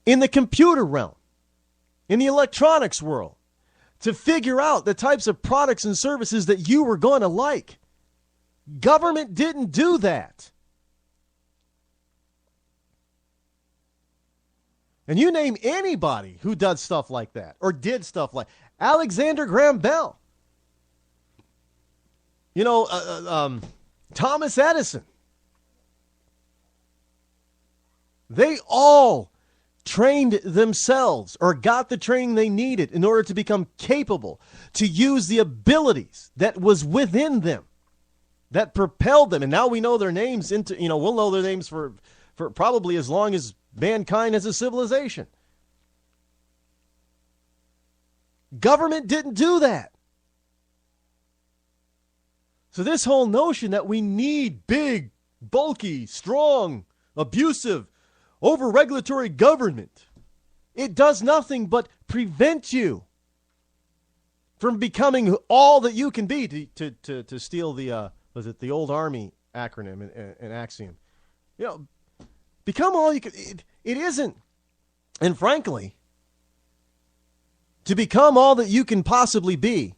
in the computer realm, in the electronics world, to figure out the types of products and services that you were going to like. Government didn't do that. And you name anybody who does stuff like that or did stuff like Alexander Graham Bell. You know, Thomas Edison. They all trained themselves or got the training they needed in order to become capable to use the abilities that was within them, that propelled them. And now we know their names we'll know their names for probably as long as mankind as a civilization. Government didn't do that. So this whole notion that we need big, bulky, strong, abusive, over-regulatory government, it does nothing but prevent you from becoming all that you can be, to steal the the old Army acronym and axiom. You know, become all you can. It isn't. And frankly, to become all that you can possibly be,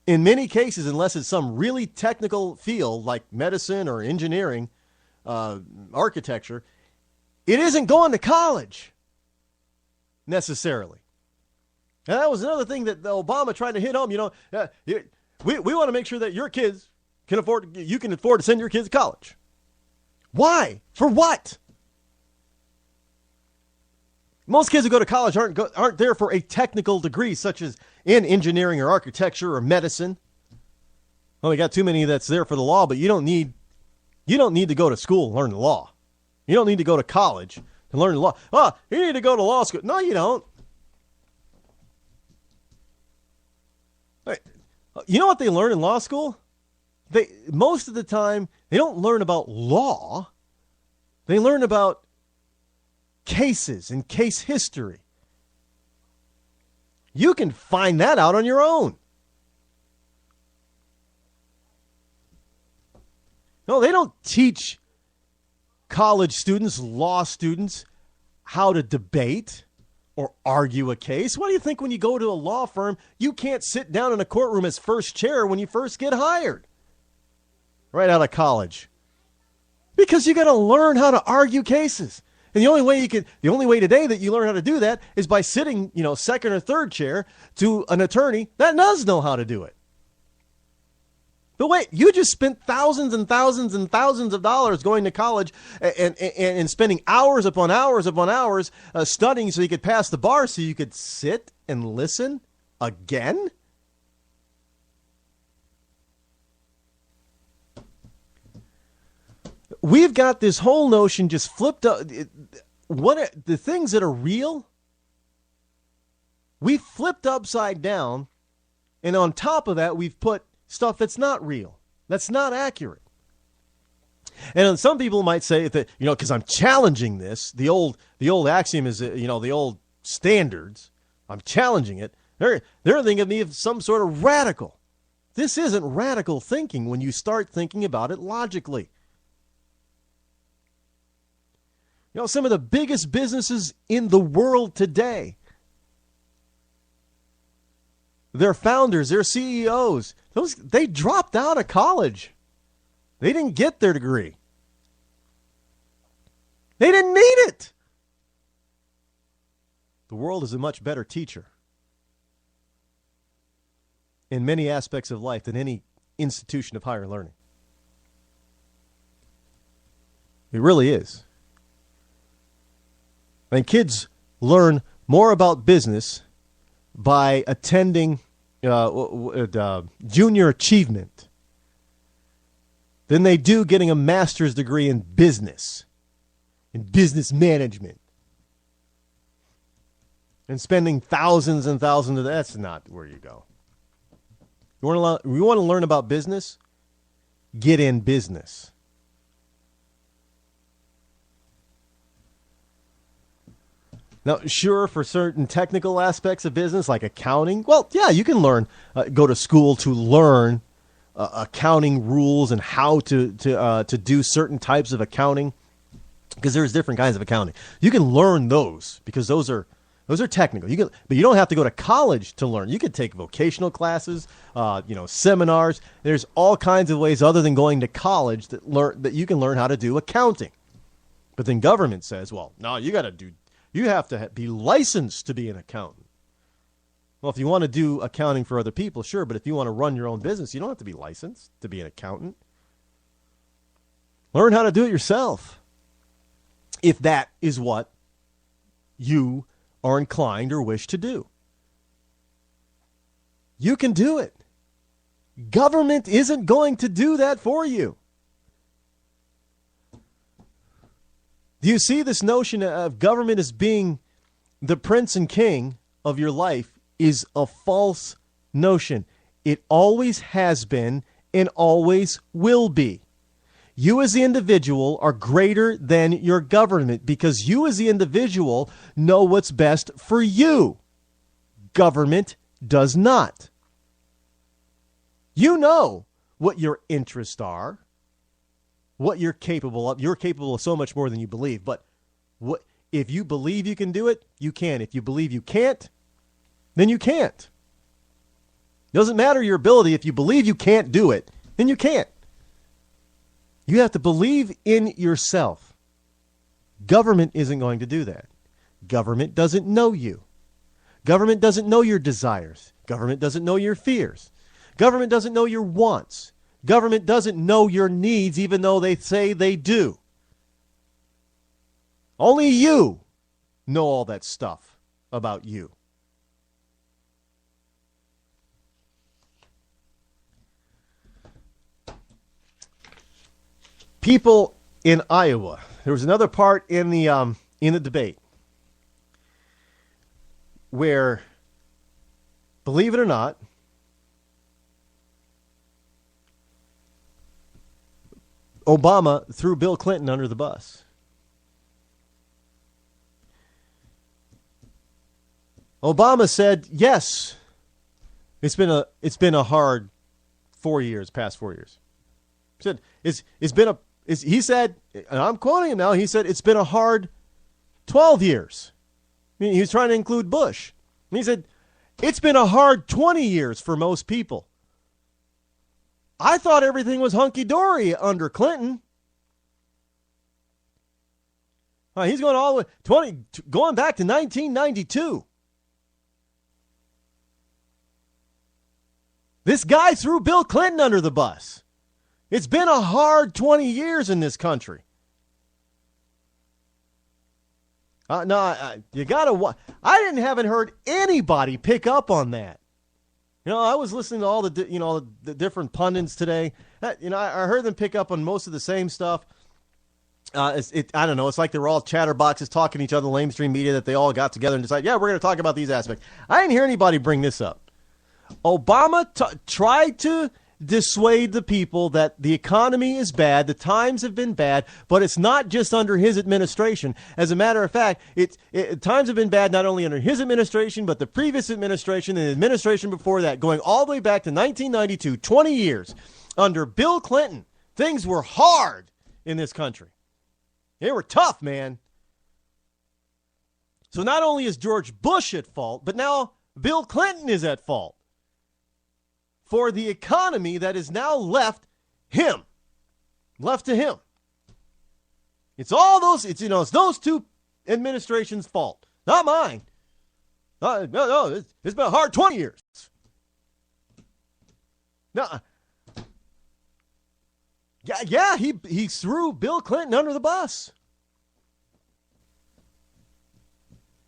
in many cases, unless it's some really technical field like medicine or engineering, architecture, it isn't going to college necessarily. And that was another thing that Obama tried to hit home. You know, we want to make sure that your kids can afford to send your kids to college. Why? For what? Most kids who go to college aren't there for a technical degree, such as in engineering or architecture or medicine. Well, we got too many that's there for the law, but you don't need to go to school and learn the law. You don't need to go to college to learn the law. Oh, you need to go to law school. No, you don't. You know what they learn in law school? Most of the time, they don't learn about law. They learn about cases and case history. You can find that out on your own. No, they don't teach college students, law students, how to debate or argue a case. What do you think when you go to a law firm, you can't sit down in a courtroom as first chair when you first get hired right out of college? Because you got to learn how to argue cases. And the only way today that you learn how to do that is by sitting, second or third chair to an attorney that does know how to do it. But wait, you just spent thousands and thousands and thousands of dollars going to college and spending hours upon hours upon hours studying so you could pass the bar so you could sit and listen again? We've got this whole notion just flipped up. The things that are real, we flipped upside down, and on top of that, we've put stuff that's not real, that's not accurate. And some people might say that, because I'm challenging this, the old axiom is, the old standards, I'm challenging it. They're thinking of me as some sort of radical. This isn't radical thinking when you start thinking about it logically. Some of the biggest businesses in the world today, their founders, their CEOs, they dropped out of college. They didn't get their degree. They didn't need it. The world is a much better teacher in many aspects of life than any institution of higher learning. It really is. And kids learn more about business by attending junior achievement than they do getting a master's degree in business management, and spending thousands and thousands of. That's not where you go. You want to learn about business? Get in business. Now, sure, for certain technical aspects of business, like accounting, well, yeah, you can go to school to learn accounting rules and how to do certain types of accounting. because there's different kinds of accounting. You can learn those because those are technical. But you don't have to go to college to learn. You could take vocational classes, seminars. There's all kinds of ways other than going to college that you can learn how to do accounting. But then government says, well, no, you have to be licensed to be an accountant. Well, if you want to do accounting for other people, sure. But if you want to run your own business, you don't have to be licensed to be an accountant. Learn how to do it yourself. If that is what you are inclined or wish to do. You can do it. Government isn't going to do that for you. Do you see this notion of government as being the prince and king of your life is a false notion. It always has been and always will be. You as the individual are greater than your government because you as the individual know what's best for you. Government does not. You know what your interests are, what you're capable of. You're capable of so much more than you believe. But if you believe you can do it, you can. If you believe you can't, then you can't. Doesn't matter your ability. If you believe you can't do it, then you can't. You have to believe in yourself. Government isn't going to do that. Government doesn't know you. Government doesn't know your desires. Government doesn't know your fears. Government doesn't know your wants. Government doesn't know your needs, even though they say they do. Only you know all that stuff about you. People in Iowa. There was another part in the debate where, believe it or not, Obama threw Bill Clinton under the bus. Obama said, "Yes, it's been a hard 4 years, past 4 years." He said, he said, and I'm quoting him now, he said, it's been a hard 12 years. I mean, he was trying to include Bush. And he said, it's been a hard 20 years for most people. I thought everything was hunky-dory under Clinton. He's going all the way, going back to 1992. This guy threw Bill Clinton under the bus. It's been a hard 20 years in this country. You gotta. I haven't heard anybody pick up on that. I was listening to all the different pundits today. I heard them pick up on most of the same stuff. I don't know. It's like they're all chatterboxes talking to each other in the mainstream media that they all got together and decided, yeah, we're going to talk about these aspects. I didn't hear anybody bring this up. Obama tried to dissuade the people that the economy is bad, the times have been bad, but it's not just under his administration. As a matter of fact, times have been bad not only under his administration, but the previous administration and the administration before that, going all the way back to 1992, 20 years. Under Bill Clinton, things were hard in this country. They were tough, man. So not only is George Bush at fault, but now Bill Clinton is at fault for the economy that is now left to him. It's all those, it's those two administrations' fault, not mine. No, it's been a hard 20 years. No, yeah, he threw Bill Clinton under the bus.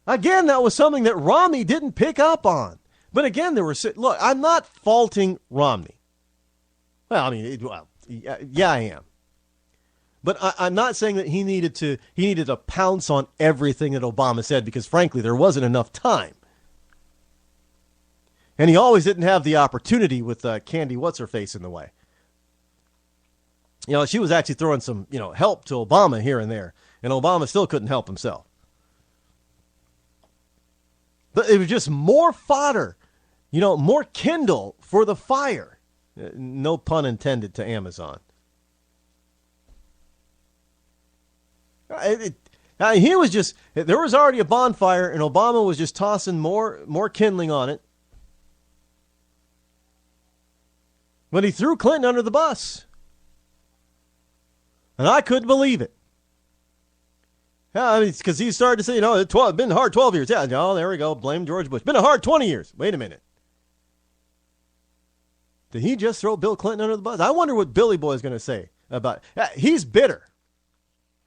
Again, that was something that Romney didn't pick up on. But again, look, I'm not faulting Romney. Well, I mean, yeah, I am. But I'm not saying that he needed to pounce on everything that Obama said because, frankly, there wasn't enough time. And he always didn't have the opportunity with Candy What's-Her-Face in the way. She was actually throwing some, help to Obama here and there. And Obama still couldn't help himself. But it was just more fodder, more kindle for the fire. No pun intended to Amazon. He was just, there was already a bonfire, and Obama was just tossing more kindling on it. But he threw Clinton under the bus. And I couldn't believe it. Yeah, I mean, because he started to say, it's been hard 12 years. Yeah, there we go. Blame George Bush. Been a hard 20 years. Wait a minute. Did he just throw Bill Clinton under the bus? I wonder what Billy Boy is going to say about it. He's bitter.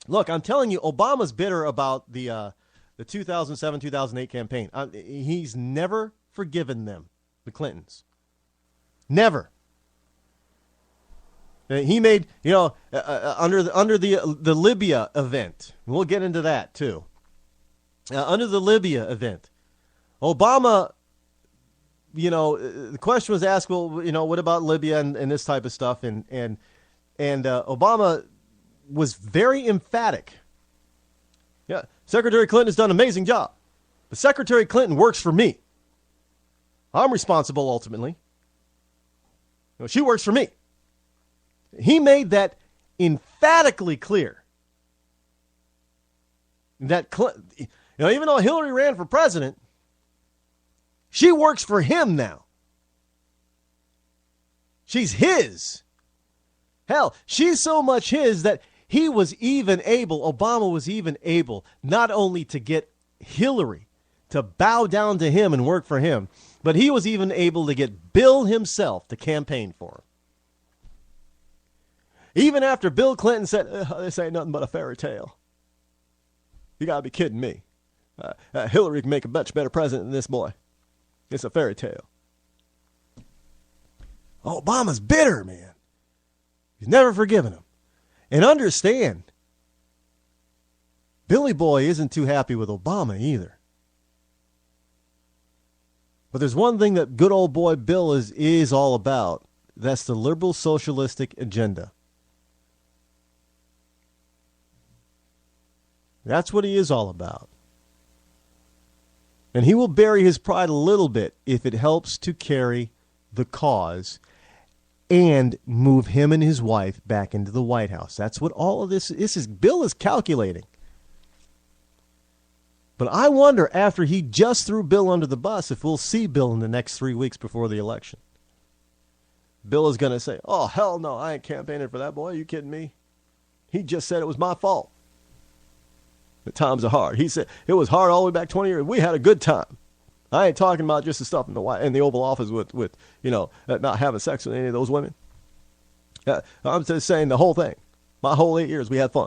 Look, I'm telling you, Obama's bitter about the 2007-2008 campaign. He's never forgiven them, the Clintons. Never. He made, under the Libya event. We'll get into that, too. Under the Libya event, Obama, the question was asked, well, what about Libya and this type of stuff? And Obama was very emphatic. Yeah, Secretary Clinton has done an amazing job. But Secretary Clinton works for me. I'm responsible, ultimately. She works for me. He made that emphatically clear. That even though Hillary ran for president, she works for him now. She's his. Hell, she's so much his that Obama was even able not only to get Hillary to bow down to him and work for him, but he was even able to get Bill himself to campaign for him. Even after Bill Clinton said, this ain't nothing but a fairy tale. You got to be kidding me. Hillary can make a much better president than this boy. It's a fairy tale. Obama's bitter, man. He's never forgiven him. And understand, Billy Boy isn't too happy with Obama either. But there's one thing that good old boy Bill is all about. That's the liberal socialistic agenda. That's what he is all about. And he will bury his pride a little bit if it helps to carry the cause and move him and his wife back into the White House. That's what all of this is. Bill is calculating. But I wonder, after he just threw Bill under the bus, if we'll see Bill in the next 3 weeks before the election. Bill is going to say, oh, hell no, I ain't campaigning for that boy. Are you kidding me? He just said it was my fault. The times are hard. He said it was hard all the way back 20 years. We had a good time. I ain't talking about just the stuff in the Oval Office with not having sex with any of those women. I'm just saying the whole thing. My whole 8 years, we had fun.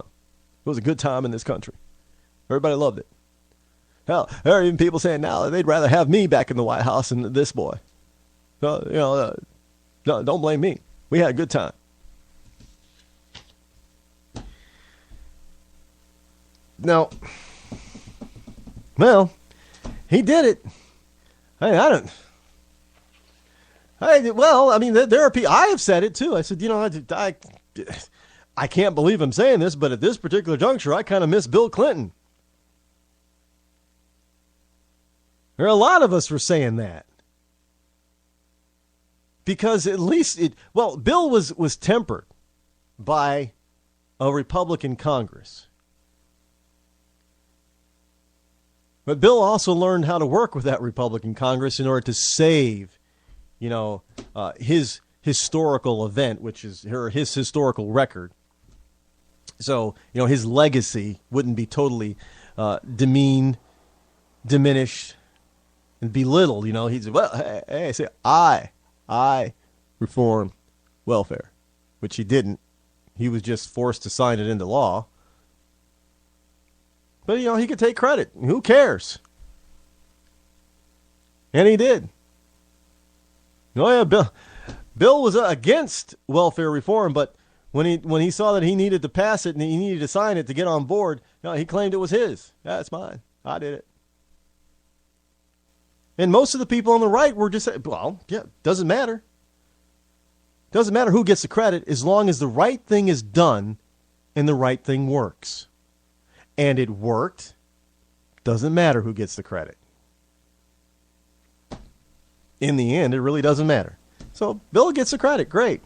It was a good time in this country. Everybody loved it. Hell, there are even people saying now that they'd rather have me back in the White House than this boy. No, don't blame me. We had a good time. Now, well, he did it. There are people. I have said it too. I said, I can't believe I'm saying this, but at this particular juncture, I kind of miss Bill Clinton. There are a lot of us were saying that. Because at least Bill was tempered by a Republican Congress. But Bill also learned how to work with that Republican Congress in order to save, his historical event, which is his historical record. So, his legacy wouldn't be totally diminished and belittled. He's, say, I reform welfare, which he didn't. He was just forced to sign it into law. But, he could take credit. Who cares? And he did. Bill was against welfare reform, but when he saw that he needed to pass it and he needed to sign it to get on board, he claimed it was his. Yeah, it's mine. I did it. And most of the people on the right were just saying, doesn't matter. Doesn't matter who gets the credit as long as the right thing is done and the right thing works. And it worked. Doesn't matter who gets the credit. In the end, it really doesn't matter. So Bill gets the credit. Great.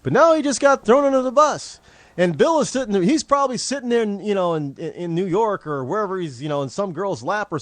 But now he just got thrown under the bus. And Bill is sitting there. He's probably sitting there, in New York or wherever he's, in some girl's lap or